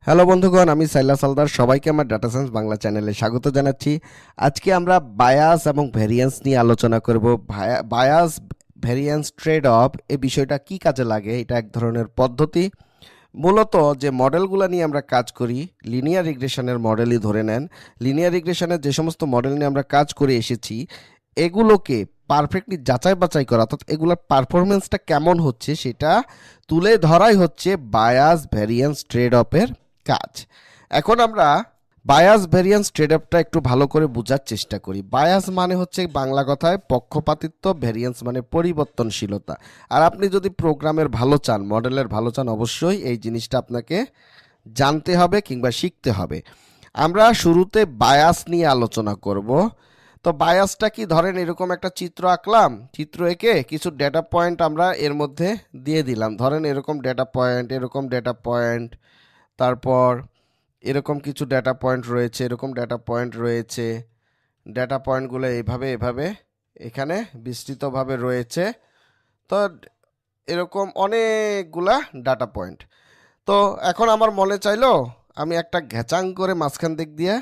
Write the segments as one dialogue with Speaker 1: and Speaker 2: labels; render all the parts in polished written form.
Speaker 1: Hello বন্ধুগণ, আমি সাইলাস হালদার। সবাইকে আমার ডাটা সায়েন্স বাংলা চ্যানেলে স্বাগত জানাচ্ছি। আজকে আমরা বায়াস এবং ভ্যারিয়েন্স নিয়ে আলোচনা করব। বায়াস ভ্যারিয়েন্স ট্রেড অফ এই বিষয়টা কি কাজে লাগে। এটা এক ধরনের পদ্ধতি। মূলত যে মডেলগুলো নিয়ে আমরা কাজ করি, লিনিয়ার রিগ্রেশনের মডেলই ধরে নেন। লিনিয়ার রিগ্রেশনের যে সমস্ত মডেল নিয়ে আমরা কাজ করে এসেছি, এগুলোকে পারফেক্টলি যাচাই বাছাই করা, অর্থাৎ এগুলোর পারফরমেন্সটা কেমন হচ্ছে সেটা তুলে ধরাই হচ্ছে বায়াস ভ্যারিয়েন্স ট্রেড অফের কাজ। এখন আমরা বায়াস ভ্যারিয়েন্স ট্রেড অফটা একটু ভালো করে বোঝার চেষ্টা করি। বায়াস মানে হচ্ছে বাংলা কথায় পক্ষপাতিত্ব, ভ্যারিয়েন্স মানে পরিবর্তনশীলতা। আর আপনি যদি প্রোগ্রামের ভালো চান, মডেলের ভালো চান, অবশ্যই এই জিনিসটা আপনাকে জানতে হবে কিংবা শিখতে হবে। আমরা শুরুতে বায়াস নিয়ে আলোচনা করব। তো বায়াসটা কি, ধরেন এরকম একটা চিত্র আঁকলাম, চিত্র এঁকে কিছু ডেটা পয়েন্ট আমরা এর মধ্যে দিয়ে দিলাম। ধরেন এরকম ডেটা পয়েন্ট, এরকম ডেটা পয়েন্ট, তারপর এরকম কিছু ডেটা পয়েন্ট রয়েছে, এরকম ডেটা পয়েন্ট রয়েছে। ডেটা পয়েন্টগুলো এইভাবে এভাবে এখানে বিস্তৃতভাবে রয়েছে। তো এরকম অনেকগুলা ডাটা পয়েন্ট। তো এখন আমার মনে চাইলো আমি একটা ঘেচাং করে মাঝখান দিক দিয়ে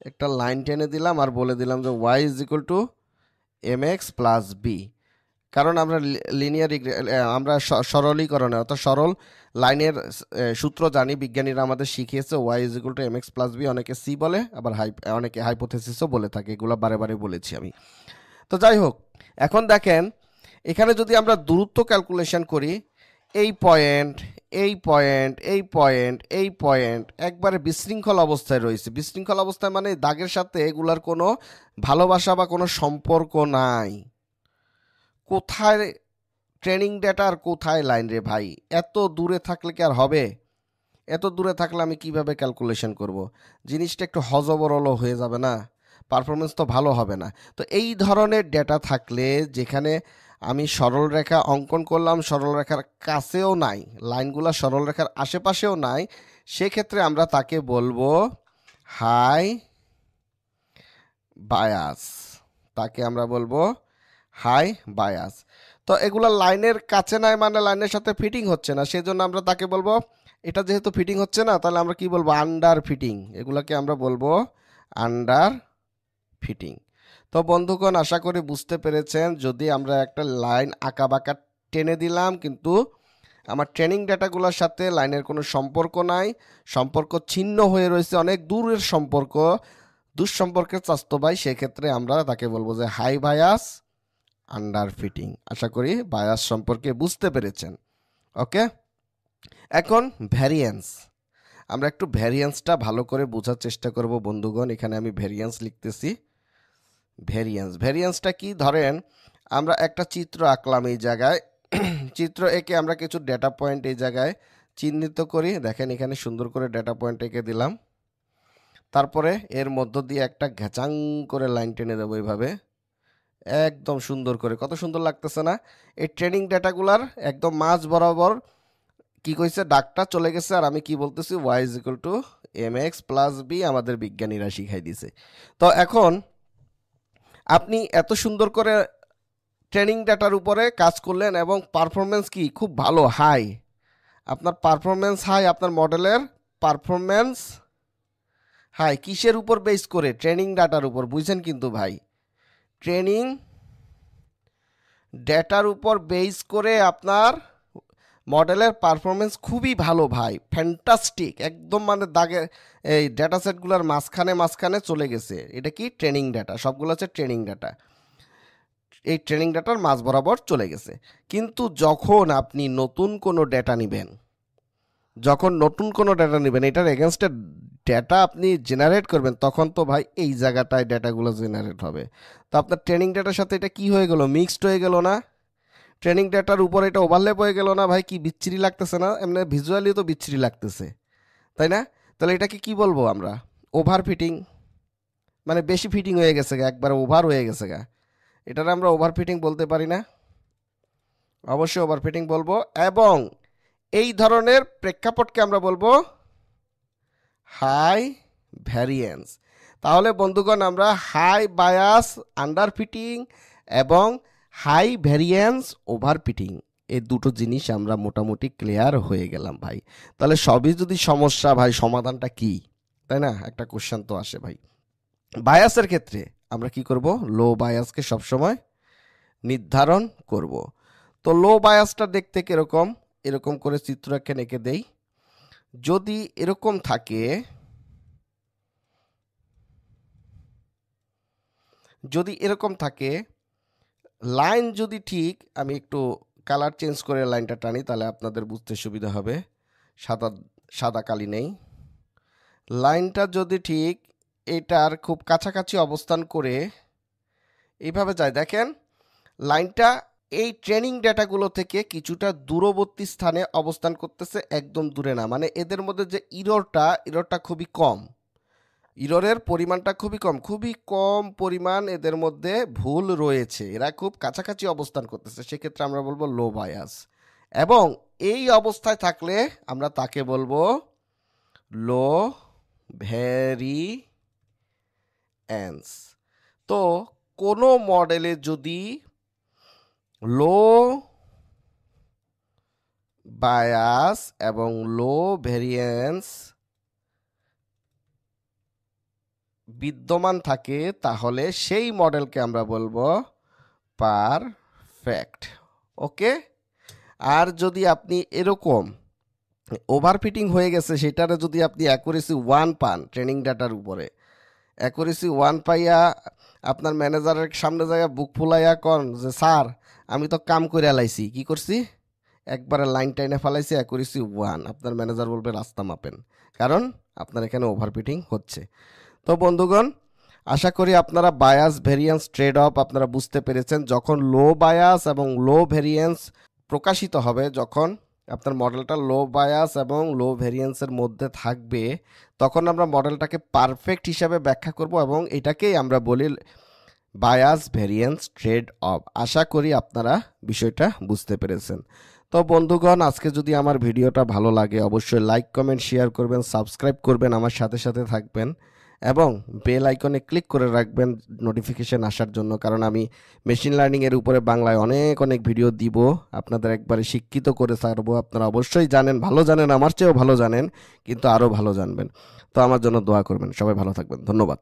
Speaker 1: একটা লাইন টেনে দিলাম আর বলে দিলাম যে y is equal to mx plus b. কারণ আমরা লিনিয়ার আমরা সরলীকরণে অর্থাৎ সরল লাইনের সূত্র জানি, বিজ্ঞানীরা আমাদের শিখিয়েছে y is equal to mx plus b. অনেকে সি বলে, আবার অনেকে হাইপোথেসিসও বলে থাকে। এগুলো বারে বারে বলেছি আমি। তো যাই হোক, এখন দেখেন এখানে যদি আমরা দূরত্ব ক্যালকুলেশন করি, এই পয়েন্ট, এই পয়েন্ট, এই পয়েন্ট, এই পয়েন্ট একবারে বিশৃঙ্খল অবস্থায় রয়েছে। বিশৃঙ্খল অবস্থায় মানে দাগের সাথে এগুলার কোনো ভালোবাসা বা কোনো সম্পর্ক নাই। কোথায় ট্রেনিং ডেটা আর কোথায় লাইন রে ভাই? এত দূরে থাকলে কি আর হবে? এত দূরে থাকলে আমি কিভাবে ক্যালকুলেশন করব? জিনিসটা একটু হজবরল হয়ে যাবে না? পারফরমেন্স তো ভালো হবে না। তো এই ধরনের ডেটা থাকলে, যেখানে আমি সরলরেখা অঙ্কন করলাম, সরলরেখার কাছেও নাই, লাইনগুলো সরলরেখার আশেপাশেও নাই, সেক্ষেত্রে আমরা তাকে বলবো হাই বায়াস। তাকে আমরা বলবো হাই বায়াস। তো এগুলো লাইনের কাছে নাই মানে লাইনের সাথে ফিটিং হচ্ছে না, সেজন্য আমরা তাকে বলবো, এটা যেহেতু ফিটিং হচ্ছে না তাহলে আমরা কি বলবো? Under fitting. এগুলোকে আমরা বলবো আন্ডার ফিটিং। তো বন্ধুগণ, আশা করি বুঝতে পেরেছেন। যদি আমরা একটা লাইন আঁকা বাঁকা টেনে দিলাম, কিন্তু আমার ট্রেনিং ডেটাগুলোর সাথে লাইনের কোনো সম্পর্ক নাই, সম্পর্ক ছিন্ন হয়ে রয়েছে, অনেক দূরের সম্পর্ক, দুঃসম্পর্কের চাস্তো ভাই, সেক্ষেত্রে আমরা তাকে বলবো যে হাই বায়াস আন্ডার ফিটিং। আশা করি বায়াস সম্পর্কে বুঝতে পেরেছেন। ওকে, এখন ভ্যারিয়েন্স। আমরা একটু ভ্যারিয়েন্সটা ভালো করে বোঝার চেষ্টা করব বন্ধুগণ। এখানে আমি ভ্যারিয়েন্স লিখতেছি। ভ্যারিয়েন্সটা কি? ধরেন আমরা একটা চিত্র আঁকলাম এই জায়গায়, চিত্র এঁকে আমরা কিছু ডেটা পয়েন্ট এই জায়গায় চিহ্নিত করি। দেখেন এখানে সুন্দর করে ডেটা পয়েন্ট এঁকে দিলাম। তারপরে এর মধ্য দিয়ে একটা ঘেচাং করে লাইন টেনে দেবো এইভাবে, একদম সুন্দর করে। কত সুন্দর লাগতেছে না? এই ট্রেনিং ডেটাগুলার একদম মাঝ বরাবর কি কইছে, ডাকটা চলে গেছে। আর আমি কি বলতেছি? y is equal to mx plus b, আমাদের বিজ্ঞানীরা শিখাই দিছে। তো এখন আপনি এত সুন্দর করে ট্রেনিং ডাটার উপরে কাজ করলেন এবং পারফরমেন্স কি খুব ভালো, হাই। আপনার পারফরমেন্স হাই, আপনার মডেলের পারফরমেন্স হাই। কিসের উপর বেস করে? ট্রেনিং ডাটার উপর। বুঝছেন কিন্তু ভাই, ট্রেনিং ডেটার উপর বেস করে আপনার মডেলের পারফরমেন্স খুবই ভালো ভাই, ফ্যান্টাস্টিক একদম। মানে দাগে এই ডেটা সেটগুলোর মাঝখানে মাঝখানে চলে গেছে। এটা কি? Training data. সবগুলো হচ্ছে ট্রেনিং ডাটা। এই ট্রেনিং ডাটার মাঝ বরাবর চলে গেছে। কিন্তু যখন আপনি নতুন কোনো ডেটা নেবেন, এটার এগেনস্টে ডেটা আপনি জেনারেট করবেন, তখন তো ভাই এই জায়গাটায় ডেটাগুলো জেনারেট হবে। তো আপনার ট্রেনিং ডেটার সাথে এটা কি হয়ে গেল? মিক্সড হয়ে গেল না? ট্রেনিং ডেটার উপর এটা ওভারল্যাপ হয়ে গেল না ভাই? কি বিচ্ছিরি লাগতেছে না? এমনি ভিজুয়ালি তো বিচ্ছিরি লাগতেছে, তাই না? তাহলে এটাকে কি বলবো আমরা? Over fitting. মানে বেশি ফিটিং হয়ে গেছে গা, একবার ওভার হয়ে গেছে গা। এটার আমরা ওভার ফিটিং বলতে পারি না? অবশ্যই ওভার ফিটিং বলবো। এবং এই ধরনের প্রেক্ষাপটকে আমরা বলবো হাই ভ্যারিয়েন্স। তাহলে বন্ধুগণ, আমরা হাই বায়াস আন্ডার ফিটিং এবং হাই ভ্যারিয়েন্স ওভার ফিটিং এই দুটো জিনিস আমরা মোটামুটি ক্লিয়ার হয়ে গেলাম ভাই। তাহলে সবই যদি সমস্যা ভাই, সমাধানটা কি, তাই না? একটা কোশ্চেন তো আসে ভাই। বায়াসের ক্ষেত্রে আমরা কি করব? লো বায়াসকে সবসময় নির্ধারণ করব। তো লো বায়াসটা দেখতে কিরকম, এরকম করে চিত্র এঁকে দেই। যদি এরকম থাকে, লাইন যদি ঠিক, আমি একটু কালার চেঞ্জ করে লাইনটা টানি, তাহলে আপনাদের বুঝতে সুবিধা হবে। সাদা সাদা কালি নেই। লাইনটা যদি ঠিক এটার খুব কাছাকাছি অবস্থান করে এইভাবে যায়, দেখেন লাইনটা এই ট্রেনিং ডেটাগুলো থেকে কিছুটা দূরবর্তী স্থানে অবস্থান করতেছে, একদম দূরে না। মানে এদের মধ্যে যে ইররটা খুবই কম, ইররের পরিমাণটা খুবই কম পরিমাণ এদের মধ্যে ভুল রয়েছে, এরা খুব কাছাকাছি অবস্থান করতেছে, সেক্ষেত্রে আমরা বলবো লো বায়াস। এবং এই অবস্থায় থাকলে আমরা তাকে বলবো লো ভ্যারিয়েন্স। তো কোনো মডেলে যদি লো বায়াস এবং লো ভ্যারিয়েন্স বিদ্যমান থাকে, তাহলে সেই মডেলকে আমরা বলবো পারফেক্ট। ওকে। আর যদি আপনি এরকম ওভারফিটিং হয়ে গেছে, সেটারে যদি আপনি অ্যাকুরেসি 1 পান, ট্রেনিং ডাটার উপরে অ্যাকুরেসি 1 পাইয়া আপনার ম্যানেজারের সামনে যায় বুক ফুলাইয়া কন যে স্যার আমি তো কাম করে লাইছি, কি করছি, একবারে লাইন টাইনে ফেলাইছি অ্যাকুরেসি 1, আপনার ম্যানেজার বলবে রাস্তা মাপেন, কারণ আপনার এখানে ওভারফিটিং হচ্ছে। তো বন্ধুগণ, আশা করি আপনারা বায়াস ভেরিয়েন্স ট্রেড অফ আপনারা বুঝতে পেরেছেন। যখন লো বায়াস এবং লো ভেরিয়েন্স প্রকাশিত হবে, যখন আপনার মডেলটা লো বায়াস এবং লো ভেরিয়েন্সের মধ্যে থাকবে, তখন আমরা মডেলটাকে পারফেক্ট হিসাবে ব্যাখ্যা করব এবং এটাকেই আমরা বলি বায়াস ভেরিয়েন্স ট্রেড অফ। আশা করি আপনারা বিষয়টা বুঝতে পেরেছেন। তো বন্ধুগণ, আজকে যদি আমার ভিডিওটা ভালো লাগে অবশ্যই লাইক কমেন্ট শেয়ার করবেন, সাবস্ক্রাইব করবেন, আমার সাথে সাথে থাকবেন এবং বেল আইকনে ক্লিক করে রাখবেন নোটিফিকেশন আসার জন্য, কারণ আমি মেশিন লার্নিংয়ের উপরে বাংলায় অনেক ভিডিও দিব, আপনাদের একবারে শিক্ষিত করে ছাড়বো। আপনারা অবশ্যই জানেন, ভালো জানেন, আমার চেয়েও ভালো জানেন, কিন্তু আরও ভালো জানবেন। তো আমার জন্য দোয়া করবেন। সবাই ভালো থাকবেন। ধন্যবাদ।